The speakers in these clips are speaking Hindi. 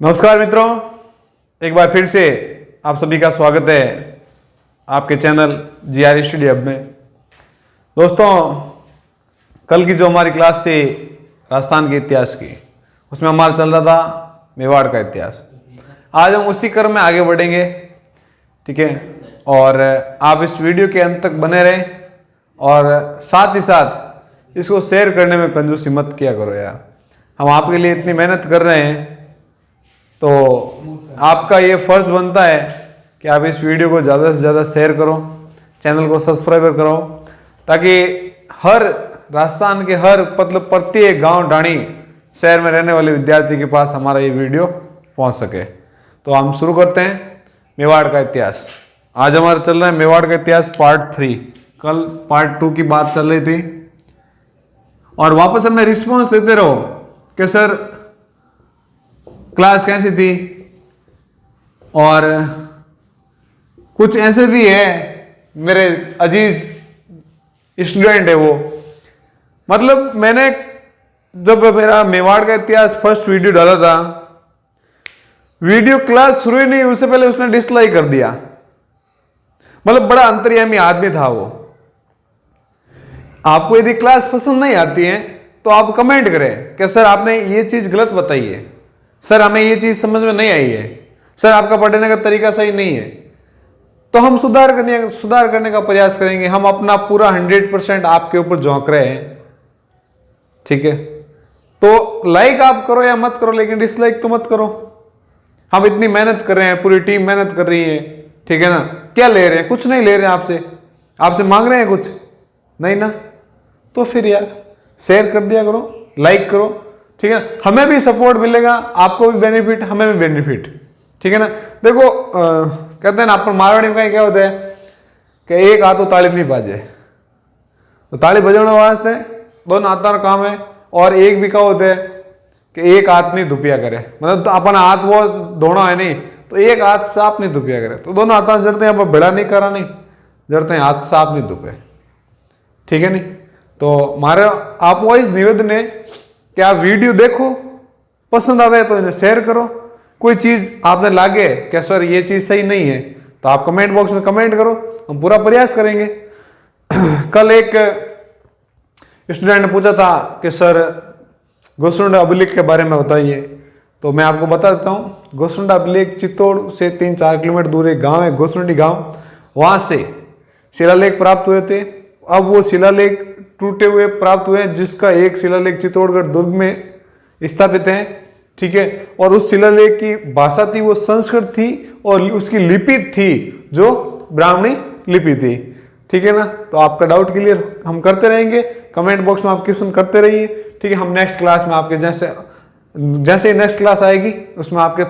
नमस्कार मित्रों, एक बार फिर से आप सभी का स्वागत है आपके चैनल जीआर स्टडी हब में। दोस्तों, कल की जो हमारी क्लास थी राजस्थान के इतिहास की, उसमें हमारा चल रहा था मेवाड़ का इतिहास। आज हम उसी क्रम में आगे बढ़ेंगे, ठीक है। और आप इस वीडियो के अंत तक बने रहें और साथ ही साथ इसको शेयर करने में कंजूसी मत किया करो यार। हम आपके लिए इतनी मेहनत कर रहे हैं तो आपका ये फर्ज बनता है कि आप इस वीडियो को ज़्यादा से ज़्यादा शेयर करो, चैनल को सब्सक्राइब करो, ताकि हर राजस्थान के हर मतलब प्रत्येक गांव ढाणी शहर में रहने वाले विद्यार्थी के पास हमारा ये वीडियो पहुंच सके। तो हम शुरू करते हैं मेवाड़ का इतिहास। आज हमारा चल रहा है मेवाड़ का इतिहास पार्ट 3। कल पार्ट 2 की बात चल रही थी और वापस हमने रिस्पॉन्स देते रहो कि सर क्लास कैसी थी। और कुछ ऐसे भी है मेरे अजीज स्टूडेंट है वो, मतलब मैंने जब मेरा मेवाड़ का इतिहास फर्स्ट वीडियो डाला था, वीडियो क्लास शुरू ही नहीं उससे पहले उसने डिसलाइक कर दिया। मतलब बड़ा अंतर्यामी आदमी था वो। आपको यदि क्लास पसंद नहीं आती है तो आप कमेंट करें कि सर आपने ये चीज गलत बताई है, सर हमें ये चीज समझ में नहीं आई है, सर आपका पढ़ने का तरीका सही नहीं है, तो हम सुधार करने का प्रयास करेंगे। हम अपना पूरा 100% आपके ऊपर झोंक रहे हैं, ठीक है। तो लाइक आप करो या मत करो, लेकिन डिसलाइक तो मत करो। हम इतनी मेहनत कर रहे हैं, पूरी टीम मेहनत कर रही है, ठीक है ना। क्या ले रहे हैं? कुछ नहीं ले रहे हैं आपसे मांग रहे हैं कुछ नहीं ना। तो फिर यार शेयर कर दिया करो, लाइक करो, ठीक है ना। हमें भी सपोर्ट मिलेगा, आपको भी बेनिफिट, हमें भी बेनिफिट, ठीक है ना। देखो कहते हैं ना अपन मारवाड़ी में क्या होता है कि एक हाथ तो ताली नहीं बाजे, तो ताली बजाने वास्ते दोनों हाथों का काम है। और एक भी क्या होता है कि एक हाथ नहीं धुपिया करे, मतलब तो अपन हाथ वो धोना है नहीं, तो एक हाथ साफ नहीं धुपिया करे, तो दोनों हाथ जड़ते हैं, अपन बेड़ा नहीं करा नहीं जड़ते हैं, हाथ साफ नहीं धुपे, ठीक है नहीं। तो हमारे आप वो इस निवेदन है कि आप वीडियो देखो, पसंद आवे तो इन्हें शेयर करो। कोई चीज आपने लागे कि सर ये चीज सही नहीं है तो आप कमेंट बॉक्स में कमेंट करो, हम पूरा प्रयास करेंगे। कल एक स्टूडेंट ने पूछा था कि सर गोसुंडा अभिलेख के बारे में बताइए, तो मैं आपको बता देता हूँ। गोसुंडा अभिलेख चित्तौड़ से 3-4 किलोमीटर दूर एक गांव है गोसुंडी गांव, वहां से शिलालेख प्राप्त हुए थे। अब वो शिलालेख टूटे हुए प्राप्त हुए, जिसका एक शिलालेख चित्तौड़गढ़ दुर्ग में स्थापित है, ठीक है। और उस शिलालेख की भाषा थी वो संस्कृत थी और उसकी लिपि थी जो ब्राह्मणी लिपि थी, ठीक है ना। तो आपका डाउट क्लियर हम करते रहेंगे, कमेंट बॉक्स में आप क्वेश्चन करते रहिए, ठीक है। हम नेक्स्ट क्लास में आपके जैसे नेक्स्ट क्लास आएगी उसमें आपके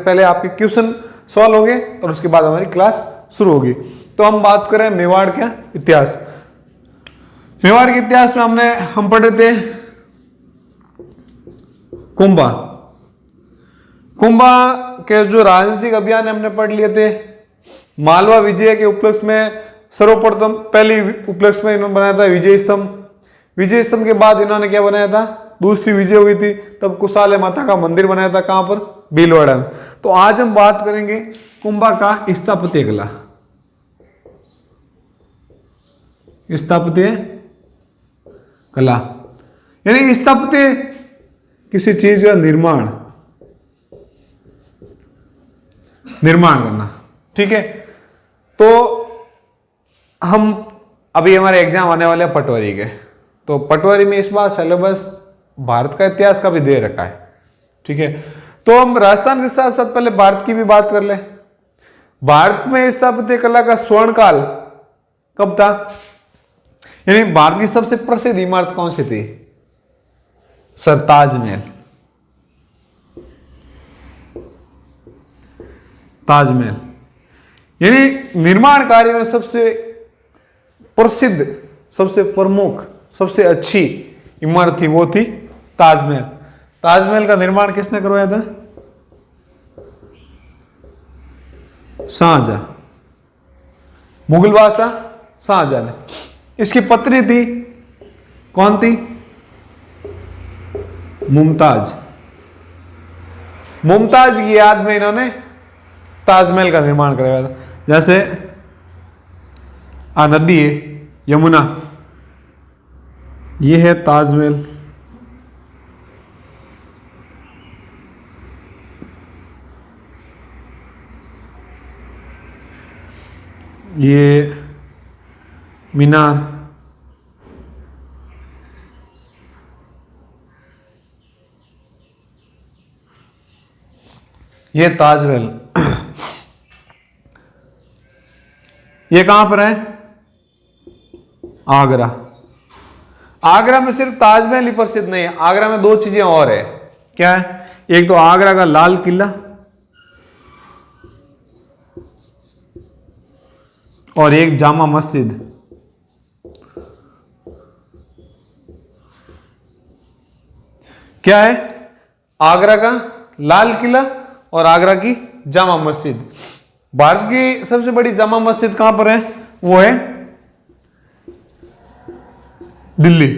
क्वेश्चन सॉल्व होंगे और उसके बाद हमारी क्लास शुरू होगी। तो हम बात करें मेवाड़ का इतिहास। मेवाड़ के इतिहास में हम पढ़े थे कुंभा के जो राजनीतिक अभियान हमने पढ़ लिए थे। मालवा विजय के उपलक्ष्य में सर्वप्रथम पहली उपलक्ष्य में इन्होंने बनाया था विजय स्तंभ। विजय स्तंभ के बाद इन्होंने क्या बनाया था, दूसरी विजय हुई थी तब कुशाले माता का मंदिर बनाया था, कहां पर, भीलवाड़ा में। तो आज हम बात करेंगे कुंभा का स्थापत्य कला। स्थापत्य कला यानी स्थापत्य किसी चीज का निर्माण करना, ठीक है। तो हम अभी हमारे एग्जाम आने वाले हैं पटवारी के, तो पटवारी में इस बार सिलेबस भारत का इतिहास का भी दे रखा है, ठीक है। तो हम राजस्थान के साथ साथ पहले भारत की भी बात कर ले। भारत में स्थापत्य कला का स्वर्ण काल कब था, यानी भारत की सबसे प्रसिद्ध इमारत कौन सी थी? सर ताजमहल। यानी निर्माण कार्य में सबसे प्रसिद्ध, सबसे प्रमुख, सबसे अच्छी इमारत थी वो थी ताजमहल। ताजमहल का निर्माण किसने करवाया था? शाहजहां, मुगल बादशाह शाहजहां ने। इसकी पत्नी थी, कौन थी? मुमताज। मुमताज की याद में इन्होंने ताजमहल का निर्माण कराया था। जैसे नदी है यमुना, ये है ताजमहल। ये मीनार, ये ताजमहल। ये कहां पर है? आगरा। आगरा में सिर्फ ताजमहल ही प्रसिद्ध नहीं है, आगरा में दो चीजें और है। क्या है? एक तो आगरा का लाल किला और एक जामा मस्जिद। क्या है? आगरा का लाल किला और आगरा की जामा मस्जिद। भारत की सबसे बड़ी जामा मस्जिद कहां पर है? वो है दिल्ली।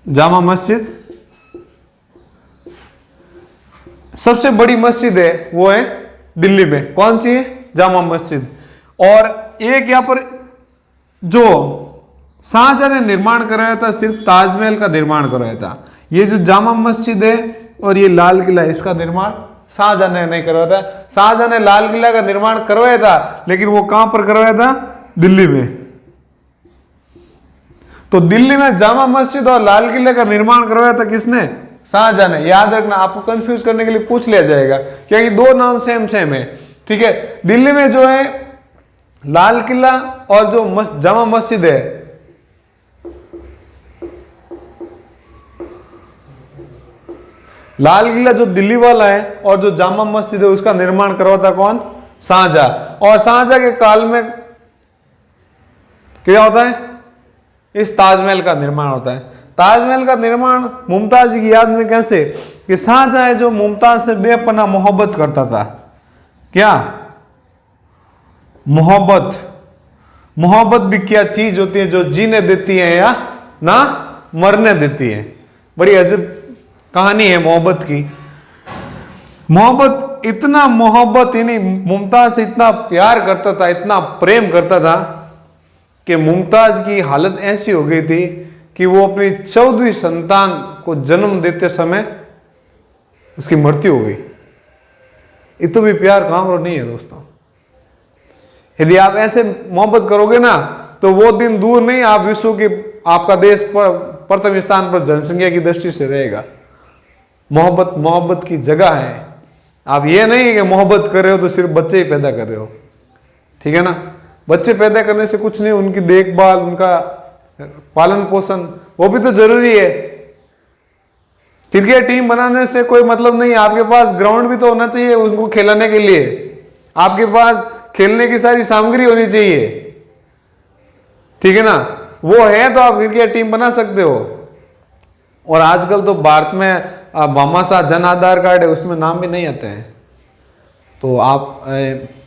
जामा मस्जिद सबसे बड़ी मस्जिद है, वो है दिल्ली में। कौन सी है? जामा मस्जिद। और एक यहां पर जो शाहजहां ने निर्माण कराया था, सिर्फ ताजमहल का निर्माण कराया था। ये जो जामा मस्जिद है और ये लाल किला, इसका निर्माण शाहजहां ने नहीं करवाया था। शाहजहां ने लाल किला का निर्माण करवाया था, लेकिन वो कहां पर करवाया था? दिल्ली में। तो दिल्ली में जामा मस्जिद और लाल किले का निर्माण करवाया था किसने? शाहजहां ने। याद रखना, आपको कंफ्यूज करने के लिए पूछ लिया जाएगा, क्योंकि दो नाम सेम सेम है। ठीक है, दिल्ली में जो है लाल किला और जो जामा मस्जिद है, लाल किला जो दिल्ली वाला है और जो जामा मस्जिद है उसका निर्माण करवाता कौन? शाहजहां। और शाहजहां के काल में क्या होता है? इस ताजमहल का निर्माण होता है। ताजमहल का निर्माण मुमताज की याद में कैसे? कि शाहजहां है जो मुमताज से बेपनाह मोहब्बत करता था। क्या? मोहब्बत। मोहब्बत भी क्या चीज होती है जो जीने देती है या ना मरने देती है। बड़ी अजीब कहानी है मोहब्बत की। मोहब्बत, इतना मोहब्बत यानी मुमताज से इतना प्यार करता था, इतना प्रेम करता था कि मुमताज की हालत ऐसी हो गई थी कि वो अपनी 14वीं संतान को जन्म देते समय उसकी मृत्यु हो गई। इतना भी प्यार काम नहीं है दोस्तों। यदि आप ऐसे मोहब्बत करोगे ना तो वो दिन दूर नहीं, आप विश्व की, आपका देश पर प्रथम स्थान पर जनसंख्या की दृष्टि से रहेगा। मोहब्बत की जगह है। आप ये नहीं कि मोहब्बत कर रहे हो तो सिर्फ बच्चे ही पैदा कर रहे हो। ठीक है ना? बच्चे पैदा करने से कुछ नहीं, उनकी देखभाल, उनका पालन पोषण वो भी तो जरूरी है। क्रिकेट टीम बनाने से कोई मतलब नहीं, आपके पास ग्राउंड भी तो होना चाहिए उनको खिलाने के लिए। आपके पास खेलने की सारी सामग्री होनी चाहिए। ठीक है ना? वो है तो आप क्रिकेट टीम बना सकते हो। और आजकल तो भारत में भामाशाह जन आधार कार्ड है, उसमें नाम भी नहीं आते हैं। तो आप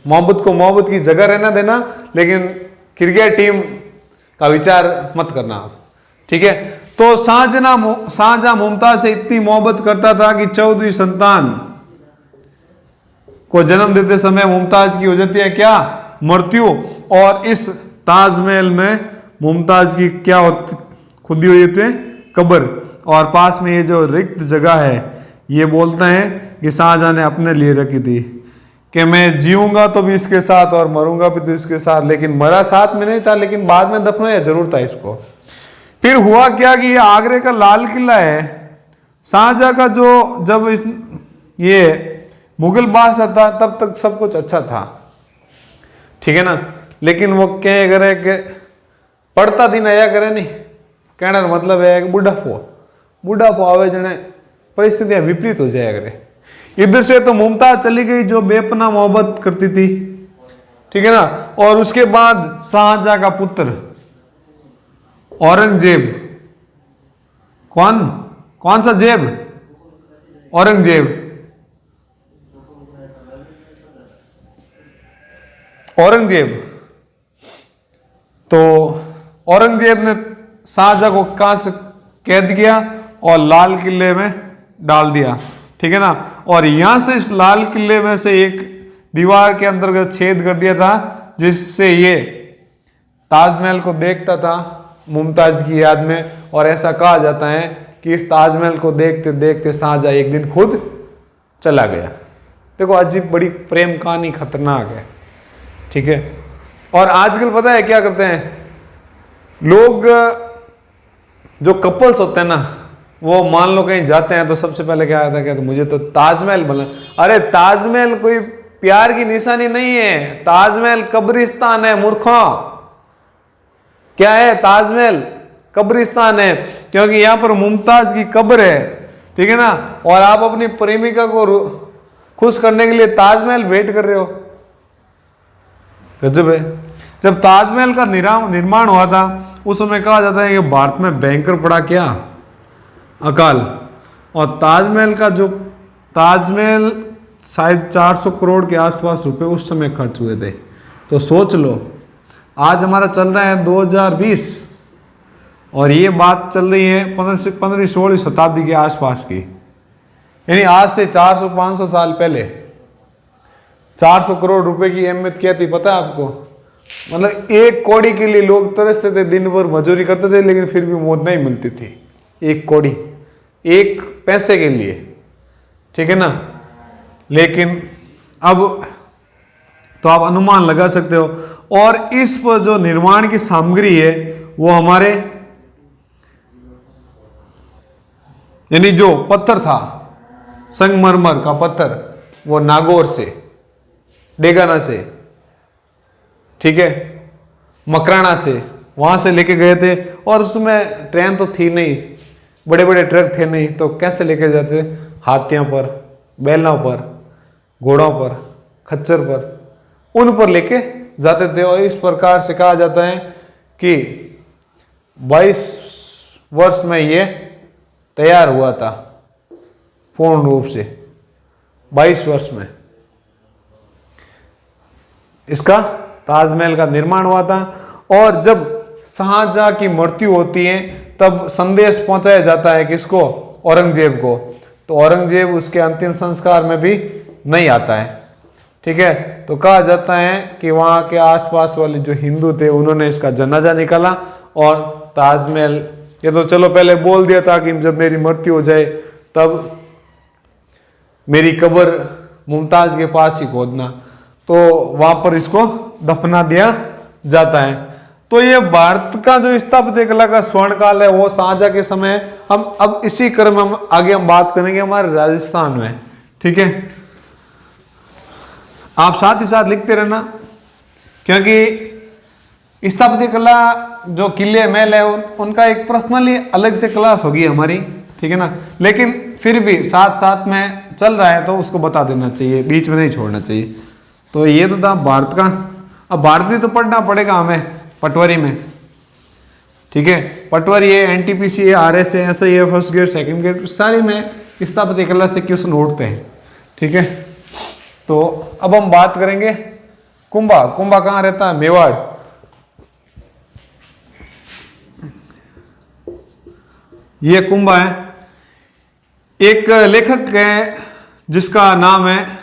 मोहब्बत को मोहब्बत की जगह रहना देना, लेकिन क्रिकेट टीम का विचार मत करना आप। ठीक है? तो शाहजहां मुमताज से इतनी मोहब्बत करता था कि 14वीं संतान को जन्म देते समय मुमताज की हो जाती है क्या? मृत्यु। और इस ताजमहल में मुमताज की क्या होती, खुदी हुई होती है? कब्र। और पास में ये जो रिक्त जगह है, ये बोलते हैं कि शाहजहां ने अपने लिए रखी थी कि मैं जीऊंगा तो भी इसके साथ और मरूंगा भी तो इसके साथ। लेकिन मरा साथ में नहीं था, लेकिन बाद में दफनाया जरूर था इसको। फिर हुआ क्या कि ये आगरे का लाल किला है। शाहजहां का जो जब ये मुगल बादशाह था तब तक सब कुछ अच्छा था। ठीक है ना? लेकिन वो कह करे कि पढ़ता दिन आया करे नहीं, कहने का मतलब है कि बुढ़ापो आवे जने परिस्थितियां विपरीत हो जाया करे। इधर से तो मुमताज चली गई जो बेपनाह मोहब्बत करती थी। ठीक है ना? और उसके बाद शाहजहां का पुत्र औरंगजेब, कौन सा जेब? औरंगजेब। तो औरंगजेब ने शाहजहां को कहां से कैद किया और लाल किले में डाल दिया, ठीक है ना। और यहां से इस लाल किले में से एक दीवार के अंतर्गत छेद कर दिया था, जिससे ये ताजमहल को देखता था मुमताज की याद में। और ऐसा कहा जाता है कि इस ताजमहल को देखते देखते शाहजहां एक दिन खुद चला गया। देखो अजीब बड़ी प्रेम कहानी, खतरनाक है, ठीक है। और आजकल पता है क्या करते हैं लोग, जो कपल्स होते हैं ना, वो मान लो कहीं जाते हैं तो सबसे पहले क्या आता है, क्या तो मुझे तो ताजमहल बना। अरे ताजमहल कोई प्यार की निशानी नहीं है, ताजमहल कब्रिस्तान है मूर्खों। क्या है ताजमहल? कब्रिस्तान है, क्योंकि यहां पर मुमताज की कब्र है, ठीक है ना। और आप अपनी प्रेमिका को खुश करने के लिए ताजमहल भेंट कर रहे हो, गजब है। जब ताजमहल का निर्माण हुआ था उस समय कहा जाता है कि भारत में भयंकर पड़ा क्या, अकाल। और ताजमहल का जो ताजमहल शायद 400 करोड़ के आसपास रुपए उस समय खर्च हुए थे। तो सोच लो, आज हमारा चल रहा है 2020 और ये बात चल रही है 15वीं-16वीं शताब्दी के आसपास की, यानी आज से 400-500 साल पहले 400 करोड़ रुपए की अहमियत क्या थी पता है आपको? मतलब एक कौड़ी के लिए लोग तरसते थे, दिन भर मजदूरी करते थे, लेकिन फिर भी मौत नहीं मिलती थी। एक कौड़ी, एक पैसे के लिए, ठीक है ना। लेकिन अब तो आप अनुमान लगा सकते हो। और इस पर जो निर्माण की सामग्री है वो हमारे, यानी जो पत्थर था संगमरमर का पत्थर, वो नागौर से, डेगाना से, ठीक है, मकराना से, वहां से लेके गए थे। और उसमें ट्रेन तो थी नहीं, बड़े बड़े ट्रक थे नहीं, तो कैसे लेके जाते? हाथियों पर, बैलों पर, घोड़ों पर, खच्चर पर, उन पर लेके जाते थे। और इस प्रकार से कहा जाता है कि 22 वर्ष में ये तैयार हुआ था पूर्ण रूप से, 22 वर्ष में इसका ताजमहल का निर्माण हुआ था। और जब शाहजहां की मृत्यु होती है तब संदेश पहुंचाया जाता है किसको? औरंगजेब को। तो औरंगजेब उसके अंतिम संस्कार में भी नहीं आता है, ठीक है। तो कहा जाता है कि वहां के आसपास वाले जो हिंदू थे उन्होंने इसका जनाजा निकाला और ताजमहल, ये तो चलो पहले बोल दिया था कि जब मेरी मृत्यु हो जाए तब मेरी कब्र मुमताज के पास ही खोदना, तो वहां पर इसको दफना दिया जाता है। तो ये भारत का जो स्थापत्य कला का स्वर्ण काल है वो शाहजहां के समय। हम अब इसी क्रम में हम आगे बात करेंगे हमारे राजस्थान में, ठीक है। आप साथ ही साथ लिखते रहना, क्योंकि स्थापत्य कला जो किले महल है उनका एक पर्सनली अलग से क्लास होगी हमारी, ठीक है ना। लेकिन फिर भी साथ साथ में चल रहा है तो उसको बता देना चाहिए, बीच में नहीं छोड़ना चाहिए। तो ये तो था भारत का। अब भारत भी तो पढ़ना पड़ेगा हमें पटवारी में, ठीक है। पटवारी है, एनटीपीसी है, आरएस है, ऐसा ही है, फर्स्ट ग्रेड सेकंड ग्रेड सारी में स्थापत्य कला से क्वेश्चन उठते हैं, ठीक है। तो अब हम बात करेंगे कुंभा। कुंभा कहाँ रहता है? मेवाड़। ये कुंभा है, एक लेखक है जिसका नाम है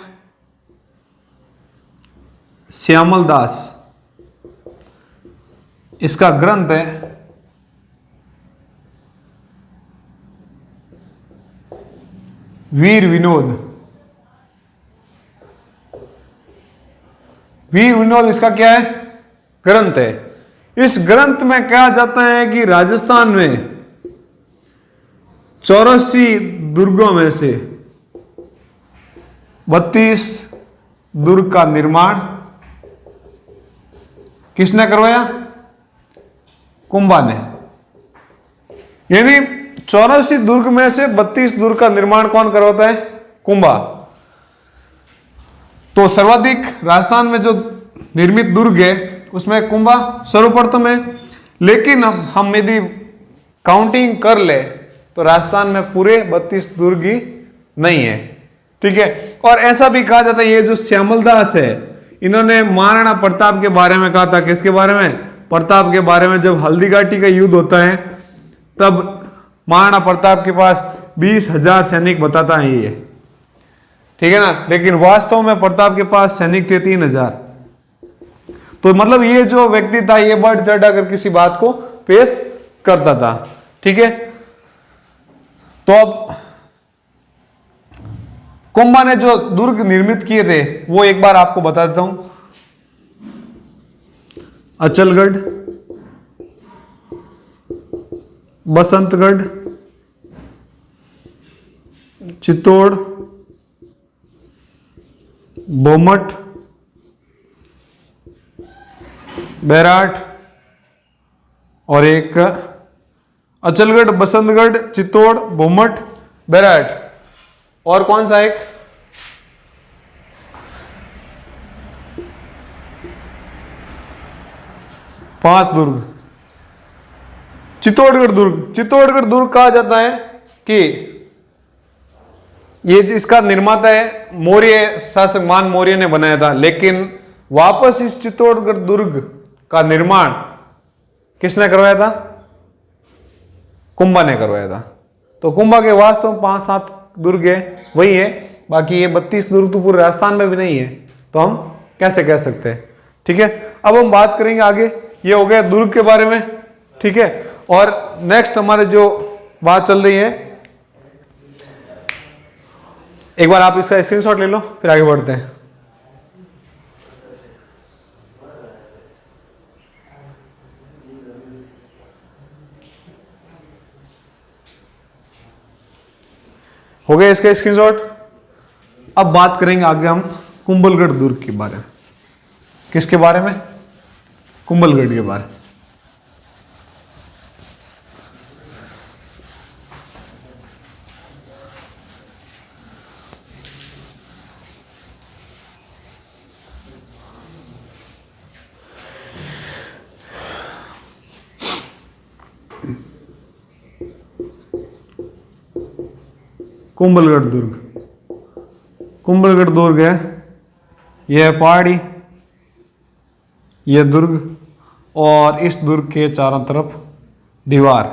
श्यामल दास। इसका ग्रंथ है वीर विनोद। वीर विनोद इसका क्या है? ग्रंथ है। इस ग्रंथ में कहा जाता है कि राजस्थान में 84 दुर्गों में से 32 दुर्ग का निर्माण किसने करवाया? कुंभा ने। यानी 84 दुर्ग में से 32 दुर्ग का निर्माण कौन करवाता है? कुंभा। तो सर्वाधिक राजस्थान में जो निर्मित दुर्ग है उसमें कुंभा सर्वप्रथम है। लेकिन हम यदि काउंटिंग कर ले तो राजस्थान में पूरे 32 दुर्ग ही नहीं है, ठीक है। और ऐसा भी कहा जाता है, ये जो श्यामल दास है इन्होंने महाराणा प्रताप के बारे में कहा था। किसके बारे में? प्रताप के बारे में। जब हल्दी घाटी का युद्ध होता है तब महाराणा प्रताप के पास 20,000 सैनिक बताता है ये, ठीक है ना, लेकिन वास्तव में प्रताप के पास सैनिक थे 3,000। तो मतलब ये जो व्यक्ति था ये बढ़ चढ़ कर किसी बात को पेश करता था, ठीक है। तो अब कुंभा ने जो दुर्ग निर्मित किए थे वो एक बार आपको बता देता हूं। अचलगढ़, बसंतगढ़, चित्तौड़, बोमट, बैराट और एक अचलगढ़, बसंतगढ़, चित्तौड़, बोमट, बैराट और कौन सा एक, पांच दुर्ग। चित्तौड़गढ़ दुर्ग, चित्तौड़गढ़ दुर्ग कहा जाता है कि ये इसका निर्माता है मौर्य शासक मान मौर्य ने बनाया था, लेकिन वापस इस चित्तौड़गढ़ दुर्ग का निर्माण किसने करवाया था? कुंभा ने करवाया था। तो कुंभा के वास्तव में 5-7 दुर्ग है, वही है, बाकी ये 32 दुर्ग तो पूरे राजस्थान में भी नहीं है, तो हम कैसे कह सकते हैं, ठीक है। अब हम बात करेंगे आगे, ये हो गया दुर्ग के बारे में, ठीक है। और नेक्स्ट हमारे जो बात चल रही है, एक बार आप इसका स्क्रीनशॉट ले लो फिर आगे बढ़ते हैं। हो गया इसका स्क्रीनशॉट। अब बात करेंगे आगे हम कुंभलगढ़ दुर्ग के बारे में। किसके बारे में? कुंभलगढ़ के बारे में। कुंभलगढ़ दुर्ग, कुंभलगढ़ दुर्ग है, यह है पहाड़ी, यह दुर्ग, और इस दुर्ग के चारों तरफ दीवार।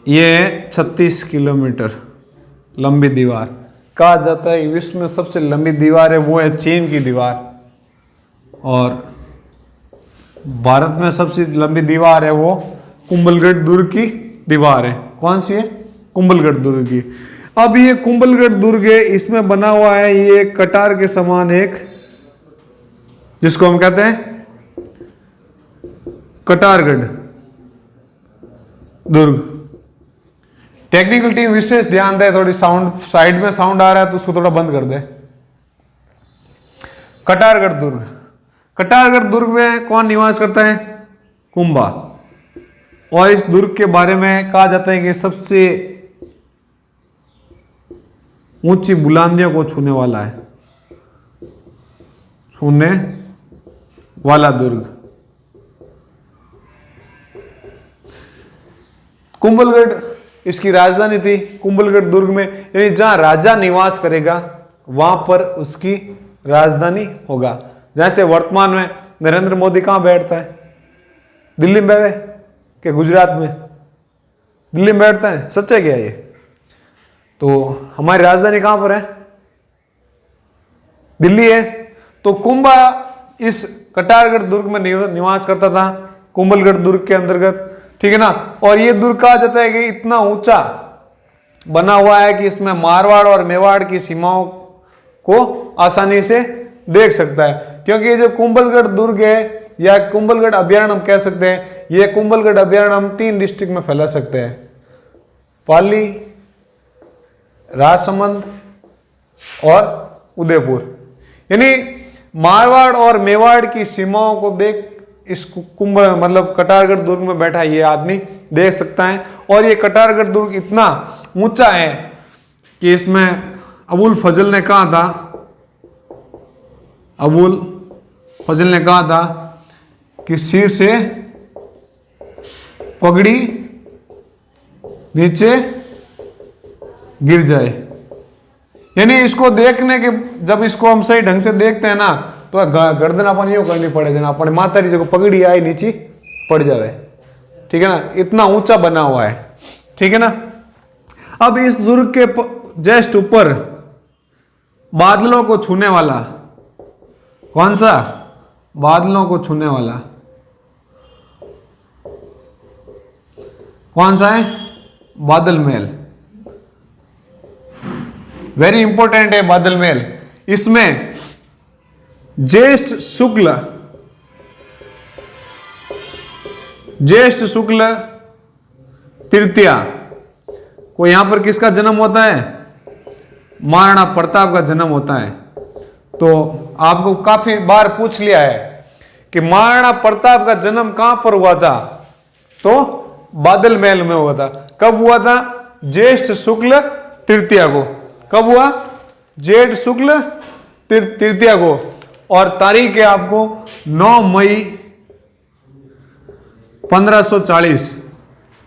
यह 36 किलोमीटर लंबी दीवार। कहा जाता है विश्व में सबसे लंबी दीवार है वो है चीन की दीवार, और भारत में सबसे लंबी दीवार है वो कुंभलगढ़ दुर्ग की दीवार है। कौन सी है? कुंभलगढ़ दुर्ग की। अब ये कुंभलगढ़ दुर्ग है, इसमें बना हुआ है ये कटार के समान एक, जिसको हम कहते हैं कटारगढ़ दुर्ग। टेक्निकल टीम विशेष ध्यान दे, थोड़ी साउंड साइड में साउंड आ रहा है तो उसको थोड़ा बंद कर दे। कटारगढ़ दुर्ग, कटारगढ़ दुर्ग में कौन निवास करता है? कुंभा। और इस दुर्ग के बारे में कहा जाता है कि सबसे ऊंची बुलंदियों को छूने वाला है, छूने वाला दुर्ग। कुंभलगढ़ इसकी राजधानी थी। कुंभलगढ़ दुर्ग में यानी जहां राजा निवास करेगा वहां पर उसकी राजधानी होगा। जैसे वर्तमान में नरेंद्र मोदी कहां बैठता है? दिल्ली में बैठे कि गुजरात में? दिल्ली में बैठता है। सच है क्या ये? तो हमारी राजधानी कहां पर है? दिल्ली है। तो कुंभा इस कटारगढ़ दुर्ग में निवास करता था, कुंभलगढ़ दुर्ग के अंतर्गत, ठीक है ना। और ये दुर्ग कहा जाता है कि इतना ऊंचा बना हुआ है कि इसमें मारवाड़ और मेवाड़ की सीमाओं को आसानी से देख सकता है, क्योंकि ये जो कुंभलगढ़ दुर्ग है या कुंभलगढ़ अभयारण्य हम कह सकते हैं, ये कुंभलगढ़ अभयारण्य हम 3 डिस्ट्रिक्ट में फैला सकते हैं, पाली, राजसमंद और उदयपुर। यानी मारवाड़ और मेवाड़ की सीमाओं को देख इस कुंभ मतलब कटारगढ़ दुर्ग में बैठा ये आदमी देख सकता है। और ये कटारगढ़ दुर्ग इतना ऊंचा है कि इसमें अबुल फजल ने कहा था, अबुल फजल ने कहा था कि सिर से पगड़ी नीचे गिर जाए। यानी इसको देखने के जब इसको हम सही ढंग से देखते हैं ना तो गर्दन अपन यूं करनी पड़े, जना अपने माता जी को पगड़ी आई नीचे पड़ जावे। ठीक है ना, इतना ऊंचा बना हुआ है, ठीक है ना। अब इस दुर्ग के जस्ट ऊपर बादलों को छूने वाला कौन सा, बादलों को छूने वाला कौन सा है, बादल महल। वेरी इंपॉर्टेंट है बादल महल। इसमें ज्येष्ठ शुक्ल तृतीया को यहां पर किसका जन्म होता है, महाराणा प्रताप का जन्म होता है। तो आपको काफी बार पूछ लिया है कि महाराणा प्रताप का जन्म कहां पर हुआ था, तो बादल महल में हुआ था। कब हुआ था, ज्येष्ठ शुक्ल तृतीया को। कब हुआ, ज्येष्ठ शुक्ल तृतीया को। और तारीख है आपको 9 मई 1540।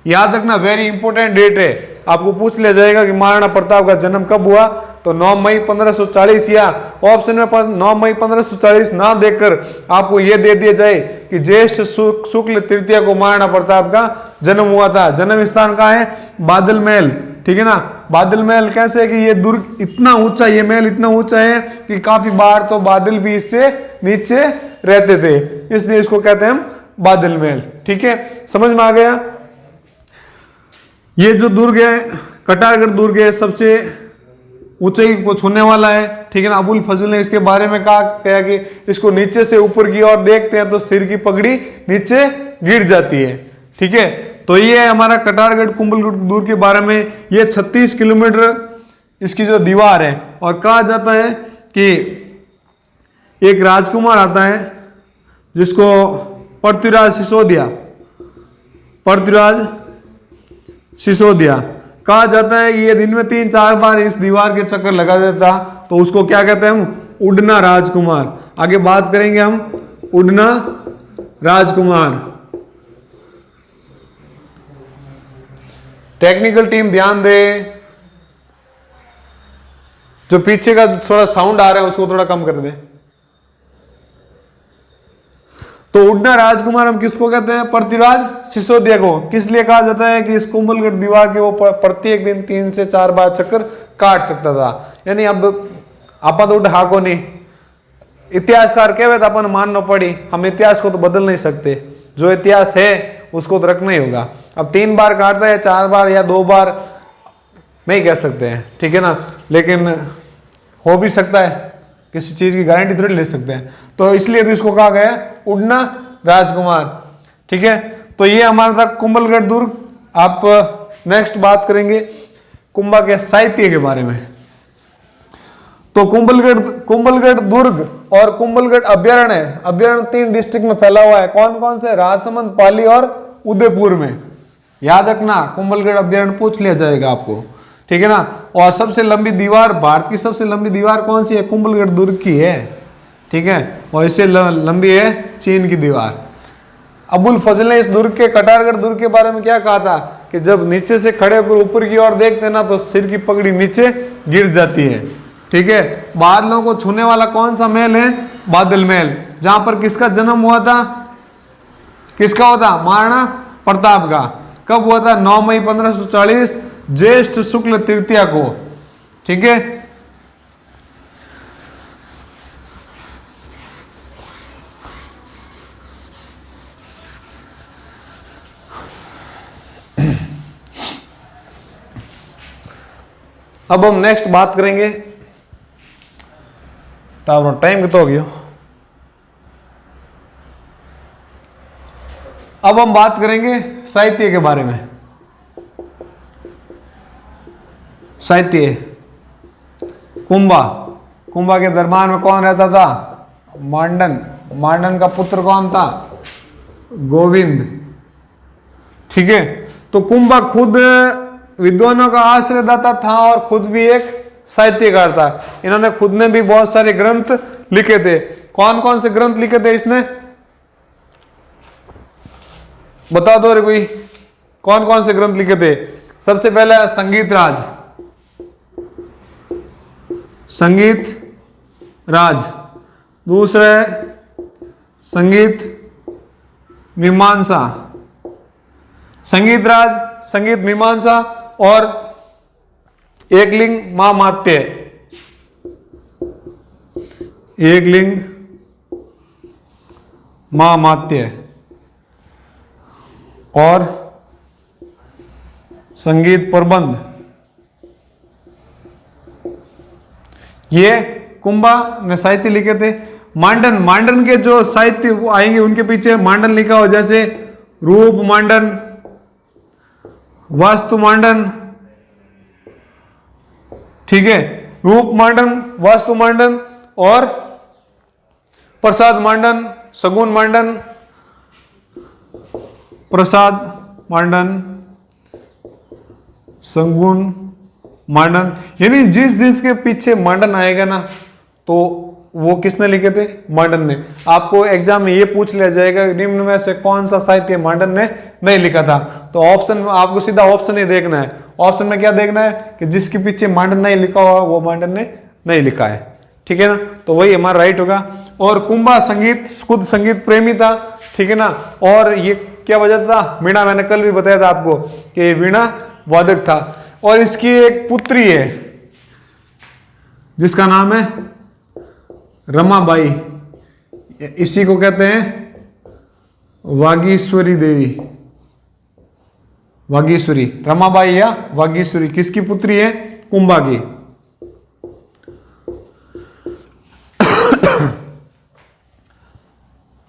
याद रखना, वेरी इंपॉर्टेंट डेट है। आपको पूछ लिया जाएगा कि महाराणा प्रताप का जन्म कब हुआ, तो 9 मई 1540, या ऑप्शन में 9 मई 1540 ना देकर आपको यह दे दिया जाए कि ज्येष्ठ शुक्ल तृतीया को महाराणा प्रताप का जन्म हुआ था। जन्म स्थान कहाँ है, बादल महल, ठीक है ना। बादल महल कैसे है कि ये दुर्ग इतना ऊंचा, ये महल इतना ऊंचा है कि काफी बार तो बादल भी इससे नीचे रहते थे, इसलिए इसको कहते हैं हम बादल महल, ठीक है। समझ में आ गया। ये जो दुर्ग है, कटारगढ़ दुर्ग है, सबसे ऊंचाई को छूने वाला है, ठीक है ना। अबुल फजल ने इसके बारे में कहा कि इसको नीचे से ऊपर की ओर देखते हैं तो सिर की पगड़ी नीचे गिर जाती है, ठीक है। तो ये है हमारा कटारगढ़ कुंभलगढ़ दुर्ग के बारे में। ये 36 किलोमीटर इसकी जो दीवार है, और कहा जाता है कि एक राजकुमार आता है जिसको पृथ्वीराज सिसोदिया कहा जाता है कि ये दिन में 3-4 बार इस दीवार के चक्कर लगा देता, तो उसको क्या कहते हैं हम, उड़ना राजकुमार। आगे बात करेंगे हम उड़ना राजकुमार। टेक्निकल टीम ध्यान दे, जो पीछे का थोड़ा साउंड आ रहा है उसको थोड़ा कम कर दे। तो उड़ना राजकुमार हम किसको कहते हैं, पृथ्वीराज सिसोदिया को। किस लिए कहा जाता है कि इस कुंभलगढ़ दीवार के वो प्रत्येक दिन 3 से 4 बार चक्कर काट सकता था। यानी अब आप तो उठा को नहीं, इतिहासकार कहे तो अपन मानना पड़ी, हम इतिहास को तो बदल नहीं सकते, जो इतिहास है उसको तो रखना ही होगा। अब 3 बार काटता है, 4 बार या 2 बार नहीं कह सकते हैं, ठीक है ना, लेकिन हो भी सकता है, किसी चीज की गारंटी थोड़ी ले सकते हैं। तो इसलिए तो इसको कहा गया उड़ना राजकुमार, ठीक है। तो ये हमारा था कुंभलगढ़ दुर्ग। आप नेक्स्ट बात करेंगे कुंभा के साहित्य के बारे में। तो कुंभलगढ़ दुर्ग और कुंभलगढ़ अभ्यारण्य 3 डिस्ट्रिक्ट में फैला हुआ है। कौन कौन से, राजसमंद, पाली और उदयपुर में। याद रखना, कुंभलगढ़ अभ्यारण्य पूछ लिया जाएगा आपको, ठीक है ना। और सबसे लंबी दीवार, भारत की सबसे लंबी दीवार कौन सी है, कुंभलगढ़ दुर्ग की है, ठीक है। और इससे लंबी है चीन की दीवार। अबुल फजल ने इस दुर्ग के, कटारगढ़ दुर्ग के बारे में क्या कहा था कि जब नीचे से खड़े होकर ऊपर की ओर देखते ना तो सिर की पगड़ी नीचे गिर जाती है, ठीक है। बादलों को छूने वाला कौन सा महल है, बादल महल, जहां पर किसका जन्म हुआ था, किसका हुआ था, महाराणा प्रताप का। कब हुआ था, 9 मई 1540, ज्येष्ठ शुक्ल तृतीया को, ठीक है। अब हम नेक्स्ट बात करेंगे, टाइम कितना हो गया। अब हम बात करेंगे साहित्य के बारे में। साहित्य, कुंभा के दरबार में कौन रहता था, मांडन का पुत्र कौन था, गोविंद, ठीक है। तो कुंभा खुद विद्वानों का आश्रयदाता था और खुद भी एक साहित्यकार था। इन्होंने खुद ने भी बहुत सारे ग्रंथ लिखे थे। कौन कौन से ग्रंथ लिखे थे इसने, बता दो रे कोई, कौन कौन से ग्रंथ लिखे थे। सबसे पहला संगीत राज, दूसरा संगीत मीमांसा, संगीत राज, संगीत मीमांसा और एकलिंग महामात्य। एकलिंग महामात्य और संगीत प्रबंध, ये कुंभा ने साहित्य लिखे थे। मांडन, मांडन के जो साहित्य आएंगे उनके पीछे मांडन लिखा हो, जैसे रूप मांडन, वास्तु मांडन, ठीक है, रूप मांडन, वास्तु मांडन और प्रसाद मांडन, सगुन मांडन, प्रसाद मांडन, सगुन मांडन, यानी जिस जिसके पीछे मांडन आएगा ना तो वो किसने लिखे थे? मांडन ने। आपको एग्जाम में ये पूछ लिया जाएगा निम्न में से कौन सा साहित्य मांडन ने नहीं लिखा था, तो ऑप्शन आपको सीधा ऑप्शन ही देखना है। ऑप्शन में क्या देखना है कि जिसके पीछे मांडन नहीं लिखा हुआ वो मांडन ने नहीं लिखा है, ठीक है ना, तो वही हमारा राइट होगा। और कुंभा संगीत, खुद संगीत प्रेमी था, ठीक है ना, और ये क्या वजह था? वीणा, मैंने कल भी बताया था आपको कि वीणा वादक था। और इसकी एक पुत्री है जिसका नाम है रमाबाई, इसी को कहते हैं वागीश्वरी देवी, वागीश्वरी, रमाबाई या वागीश्वरी किसकी पुत्री है? कुंभा की।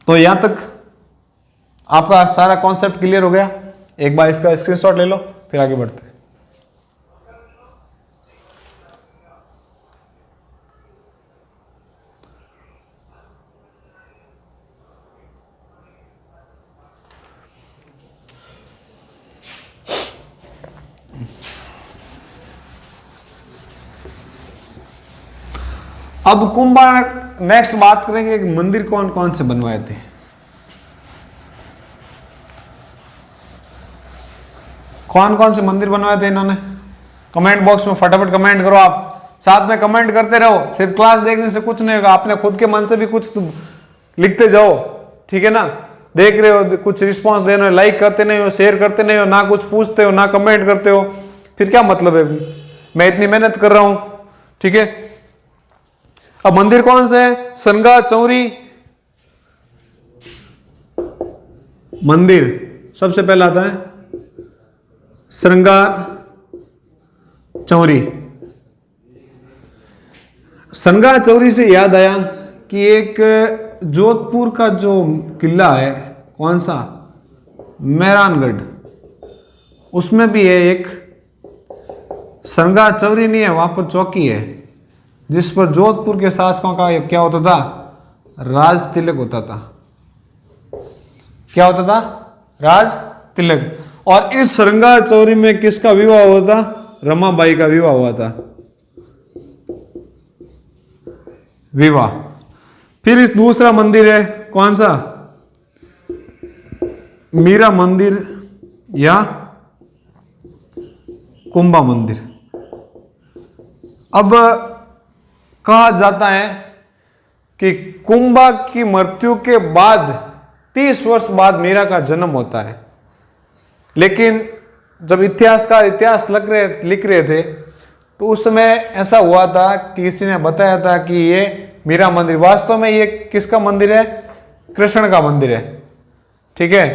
तो यहां तक आपका सारा कॉन्सेप्ट क्लियर हो गया। एक बार इसका स्क्रीनशॉट ले लो, फिर आगे बढ़ते हैं। अब कुंभा, नेक्स्ट बात करेंगे कि मंदिर कौन कौन से बनवाए थे। कौन कौन से मंदिर बनवाए थे इन्होंने? कमेंट बॉक्स में फटाफट कमेंट करो। आप साथ में कमेंट करते रहो, सिर्फ क्लास देखने से कुछ नहीं होगा, आपने खुद के मन से भी कुछ लिखते जाओ, ठीक है ना। देख रहे हो, कुछ रिस्पॉन्स दे रहे हो, लाइक करते नहीं हो, शेयर करते नहीं हो, ना कुछ पूछते हो, ना कमेंट करते हो, फिर क्या मतलब है? मैं इतनी मेहनत कर रहा हूं, ठीक है। अब मंदिर कौन से है? सनगा चौरी मंदिर सबसे पहला आता है, श्रृंगार चौरी। श्रृंगार चौरी से याद आया कि एक जोधपुर का जो किला है, कौन सा? मेहरानगढ़, उसमें भी है एक श्रृंगार चौरी, नहीं है, वहां पर चौकी है जिस पर जोधपुर के शासकों का क्या होता था? राज तिलक होता था। क्या होता था? राज तिलक। और इस श्रृंगार चौरी में किसका विवाह हुआ था? रमाबाई का विवाह हुआ था, विवाह। फिर इस दूसरा मंदिर है, कौन सा? मीरा मंदिर या कुंभा मंदिर। अब कहा जाता है कि कुंभा की मृत्यु के बाद 30 वर्ष बाद मीरा का जन्म होता है, लेकिन जब इतिहासकार इतिहास लिख रहे थे तो उस समय ऐसा हुआ था कि किसी ने बताया था कि ये मीरा मंदिर, वास्तव में ये किसका मंदिर है? कृष्ण का मंदिर है, ठीक है,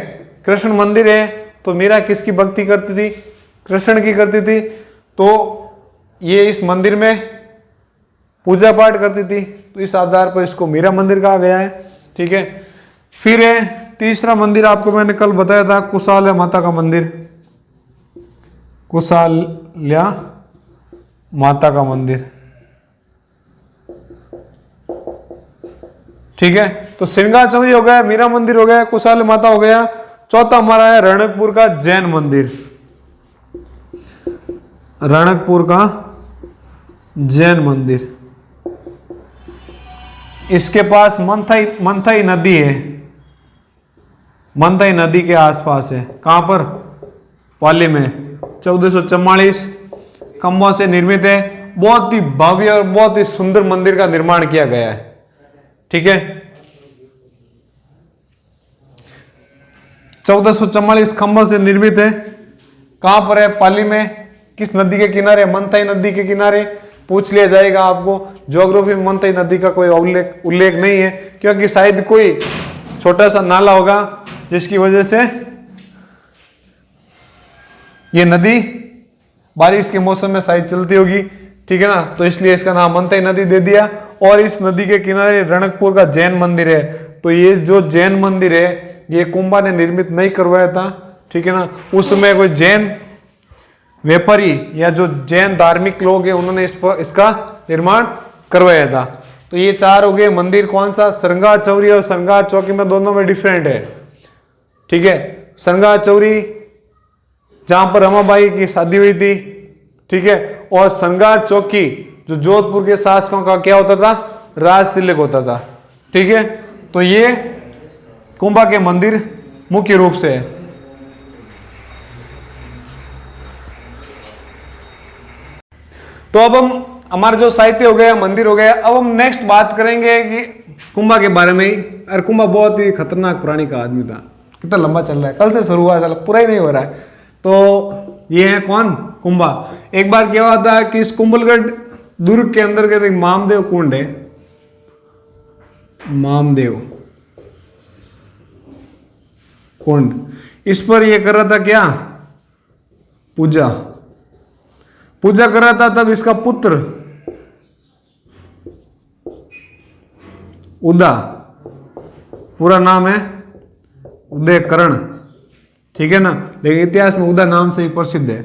कृष्ण मंदिर है। तो मीरा किसकी भक्ति करती थी? कृष्ण की करती थी। तो ये इस मंदिर में पूजा पाठ करती थी, तो इस आधार पर इसको मीरा मंदिर कहा गया है, ठीक है। फिर है तीसरा मंदिर, आपको मैंने कल बताया था, कुशाल्या माता का मंदिर, कुशाल्या माता का मंदिर, ठीक है। तो श्रृंगार चौरी हो गया, मीरा मंदिर हो गया, कुशाल्या माता हो गया। चौथा हमारा है रणकपुर का जैन मंदिर, रणकपुर का जैन मंदिर। इसके पास मंथई नदी है, मंथई नदी के आसपास है। कहां पर? पाली में। 1444 खंभों से निर्मित है। बहुत ही भव्य और बहुत ही सुंदर मंदिर का निर्माण किया गया है, ठीक है। 1444 खंभों से निर्मित है। कहां पर है? पाली में। किस नदी के किनारे? मनतई नदी के किनारे। पूछ लिया जाएगा आपको। ज्योग्राफी में मनतई नदी का कोई उल्लेख नहीं है, क्योंकि शायद कोई छोटा सा नाला होगा जिसकी वजह से ये नदी बारिश के मौसम में शायद चलती होगी, ठीक है ना, तो इसलिए इसका नाम मनतई नदी दे दिया। और इस नदी के किनारे रणकपुर का जैन मंदिर है। तो ये जो जैन मंदिर है ये कुंभा ने निर्मित नहीं करवाया था, ठीक है ना, उस समय कोई जैन व्यापारी या जो जैन धार्मिक लोग हैं उन्होंने इसका निर्माण करवाया था। तो ये 4 हो गए मंदिर। कौन सा? श्रृंगार चौरी और श्रृंगार चौकी में दोनों में डिफरेंट है, ठीक है। श्रृंगार चौरी जहां पर रमाबाई की शादी हुई थी, ठीक है, और श्रृंगार चौकी जो जोधपुर के शासकों का क्या होता था? राज तिलक होता था, ठीक है। तो ये कुंभा के मंदिर मुख्य रूप से है। तो अब हम हमारा जो साहित्य हो गया, मंदिर हो गया, अब हम नेक्स्ट बात करेंगे कि कुंभा के बारे में ही। अरे कुंभा बहुत ही खतरनाक प्राणी का आदमी था। कितना लंबा चल रहा है, कल से शुरू हुआ है, पूरा ही नहीं हो रहा है। तो ये है कौन? कुंभा। एक बार क्या हुआ था कि इस कुंभलगढ़ दुर्ग के अंदर के मामदेव कुंड है, मामदेव कुंड, इस पर ये कर रहा था क्या? पूजा कर रहा था। तब इसका पुत्र उदा, पूरा नाम है उदयकरण, ठीक है ना, लेकिन इतिहास में उदा नाम से ही प्रसिद्ध है।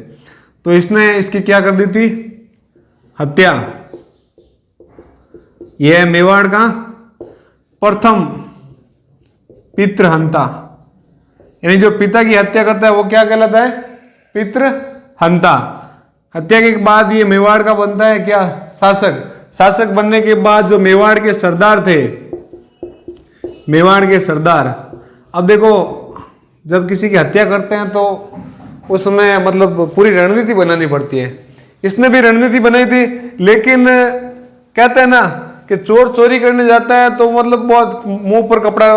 तो इसने इसकी क्या कर दी थी? हत्या। यह है मेवाड़ का प्रथम पितृहंता, यानी जो पिता की हत्या करता है वो क्या कहलाता है? पितृहंता। हत्या के बाद ये मेवाड़ का बनता है क्या? शासक बनने के बाद जो मेवाड़ के सरदार थे, मेवाड़ के सरदार, अब देखो जब किसी की हत्या करते हैं तो उसमें मतलब पूरी रणनीति बनानी पड़ती है। इसने भी रणनीति बनाई थी, लेकिन कहते हैं ना कि चोर चोरी करने जाता है तो मतलब बहुत मुंह पर कपड़ा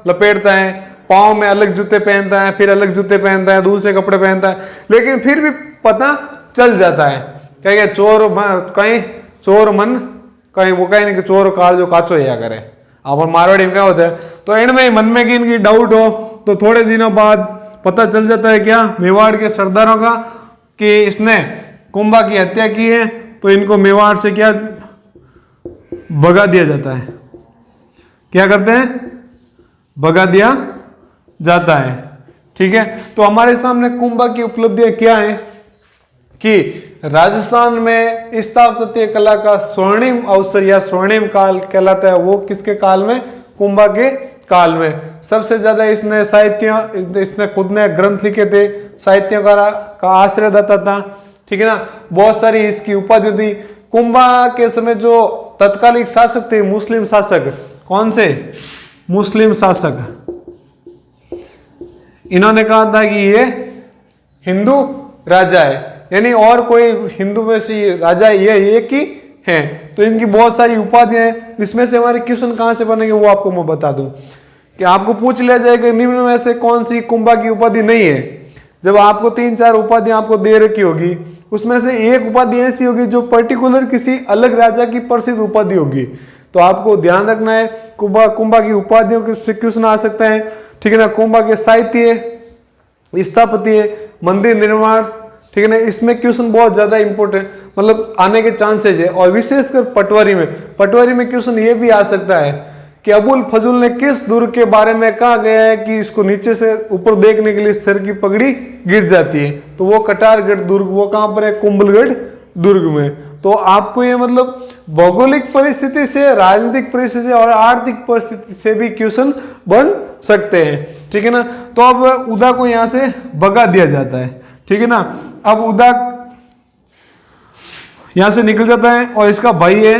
लपेटता है, पाँव में अलग जूते पहनता है, फिर अलग जूते पहनता है, दूसरे कपड़े पहनता है, लेकिन फिर भी पता चल जाता है क्या चोर कहीं चोर मन कहीं वो कहीं नहीं कि चोर काल जो काचो या करे। अब मारवाड़ी में क्या होता है, तो इनमें मन में कि इनकी डाउट हो तो थोड़े दिनों बाद पता चल जाता है क्या मेवाड़ के सरदारों का कि इसने कुंभा की हत्या की है, तो इनको मेवाड़ से क्या भगा दिया जाता है। क्या करते हैं? भगा दिया जाता है, ठीक है। तो हमारे सामने कुंभा की उपलब्धियां क्या है कि राजस्थान में स्थापत्य कला का स्वर्णिम अवसर या स्वर्णिम काल कहलाता है, वो किसके काल में? कुंभा के काल में। सबसे ज्यादा इसने साहित्य, इसने खुद ने ग्रंथ लिखे थे, साहित्यकार का आश्रयदाता था, ठीक है ना। बहुत सारी इसकी उपाधि थी। कुंभा के समय जो तत्कालिक शासक थे, मुस्लिम शासक, कौन से? मुस्लिम शासक, इन्होंने कहा था कि ये हिंदू राजा है, यानी और कोई हिंदू में से राजा ये एक ही है। तो इनकी बहुत सारी उपाधियां हैं। इसमें से हमारे क्वेश्चन कहां से बनेंगे वो आपको मैं बता दूं कि आपको पूछ लिया जाएगा निम्न में से कौन सी कुंभा की उपाधि नहीं है। जब आपको 3-4 उपाधियां आपको दे रखी होगी, उसमें से एक उपाधि ऐसी होगी जो पर्टिकुलर किसी अलग राजा की प्रसिद्ध उपाधि होगी। तो आपको ध्यान रखना है कुंभा की उपाधियों के क्वेश्चन आ सकते हैं, ठीक है ना। कुंभा के साहित्य, स्थापत्य, मंदिर निर्माण, ठीक है ना, इसमें क्वेश्चन बहुत ज्यादा इंपॉर्टेंट मतलब आने के चांसेज है। और विशेषकर पटवारी में क्वेश्चन ये भी आ सकता है कि अबुल फजल ने किस दुर्ग के बारे में कहा गया है कि इसको नीचे से ऊपर देखने के लिए सर की पगड़ी गिर जाती है। तो वो कटारगढ़ दुर्ग, वो कहां पर है? कुंभलगढ़ दुर्ग में। तो आपको ये मतलब भौगोलिक परिस्थिति से, राजनीतिक परिस्थिति से और आर्थिक परिस्थिति से भी क्वेश्चन बन सकते हैं, ठीक है ना। तो अब उदा को यहां से भगा दिया जाता है, ठीक है ना। अब उदा यहां से निकल जाता है और इसका भाई है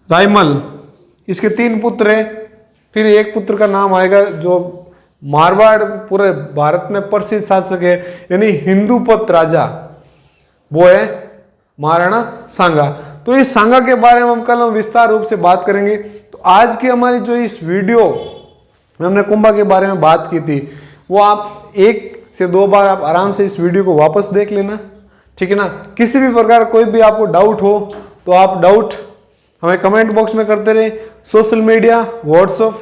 रायमल। इसके 3 पुत्र हैं, फिर एक पुत्र का नाम आएगा जो मारवाड़ पूरे भारत में प्रसिद्ध शासक है, यानी हिंदूपत राजा, वो है महाराणा सांगा। तो इस सांगा के बारे में हम कल विस्तार रूप से बात करेंगे। तो आज की हमारी जो इस वीडियो हमने कुंभा के बारे में बात की थी, वो आप 1 से 2 बार आप आराम से इस वीडियो को वापस देख लेना, ठीक है ना। किसी भी प्रकार कोई भी आपको डाउट हो तो आप डाउट हमें कमेंट बॉक्स में करते रहे। Social media, WhatsApp,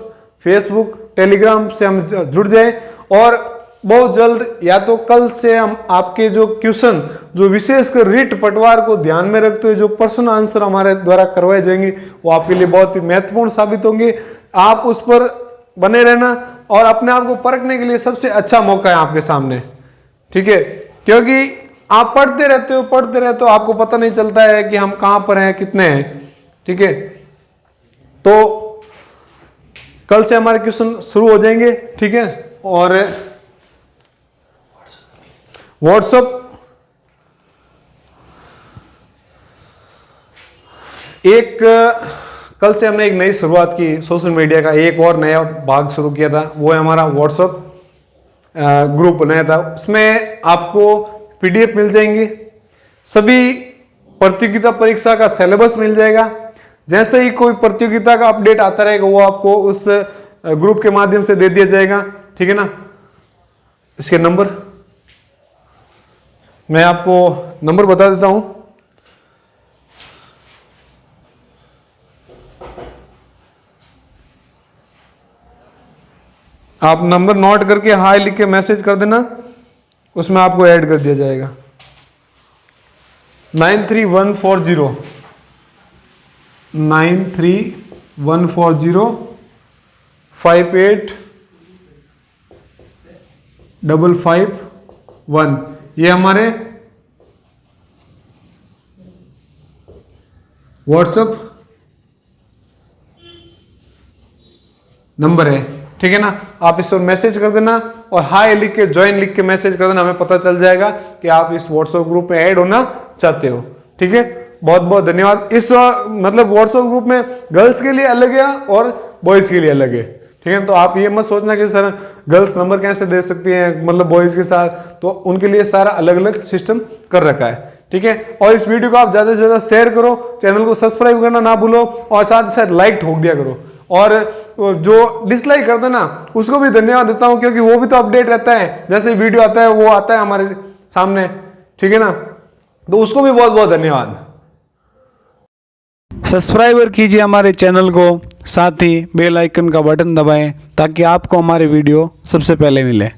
Facebook, Telegram से हम जुड़ जाए और बहुत जल्द या तो कल से हम आपके जो क्वेश्चन, जो विशेषकर रीट पटवार को ध्यान में रखते हुए जो प्रश्न आंसर हमारे द्वारा करवाए जाएंगे वो आपके लिए बहुत ही महत्वपूर्ण साबित होंगे। आप उस पर बने रहना और अपने आप को परखने के लिए सबसे अच्छा मौका है आपके सामने, ठीक है। क्योंकि आप पढ़ते रहते हो आपको पता नहीं चलता है कि हम कहां पर हैं, कितने हैं, ठीक है। तो कल से हमारे क्वेश्चन शुरू हो जाएंगे, ठीक है। और व्हाट्सएप कल से हमने एक नई शुरुआत की, सोशल मीडिया का एक और नया भाग शुरू किया था, वो है हमारा व्हाट्सएप ग्रुप बनाया था। उसमें आपको पीडीएफ मिल जाएंगे, सभी प्रतियोगिता परीक्षा का सिलेबस मिल जाएगा। जैसे ही कोई प्रतियोगिता का अपडेट आता रहेगा वो आपको उस ग्रुप के माध्यम से दे दिया जाएगा, ठीक है ना। इसके नंबर मैं आपको नंबर बता देता हूं। आप नंबर नोट करके हाय लिख के मैसेज कर देना, उसमें आपको ऐड कर दिया जाएगा। 93140 585551, ये हमारे व्हाट्सएप नंबर है, ठीक है ना। आप इस पर मैसेज कर देना और हाय लिख के, ज्वाइन लिख के मैसेज कर देना, हमें पता चल जाएगा कि आप इस व्हाट्सएप ग्रुप में ऐड होना चाहते हो, ठीक है। बहुत बहुत धन्यवाद। इस मतलब व्हाट्सएप ग्रुप में गर्ल्स के लिए अलग है और बॉयज के लिए अलग है, ठीक है। तो आप ये मत सोचना कि सर गर्ल्स नंबर कैसे दे सकती हैं मतलब बॉयज के साथ, तो उनके लिए सारा अलग अलग सिस्टम कर रखा है, ठीक है। और इस वीडियो को आप ज्यादा से ज्यादा शेयर करो, चैनल को सब्सक्राइब करना ना भूलो और साथ ही साथ लाइक ठोक दिया करो। और जो डिसलाइक कर देना उसको भी धन्यवाद देता हूं, क्योंकि वो भी तो अपडेट रहता है, जैसे वीडियो आता है वो आता है हमारे सामने, ठीक है ना। तो उसको भी बहुत बहुत धन्यवाद। सब्सक्राइबर कीजिए हमारे चैनल को, साथ ही बेल आइकन का बटन दबाएं ताकि आपको हमारे वीडियो सबसे पहले मिले।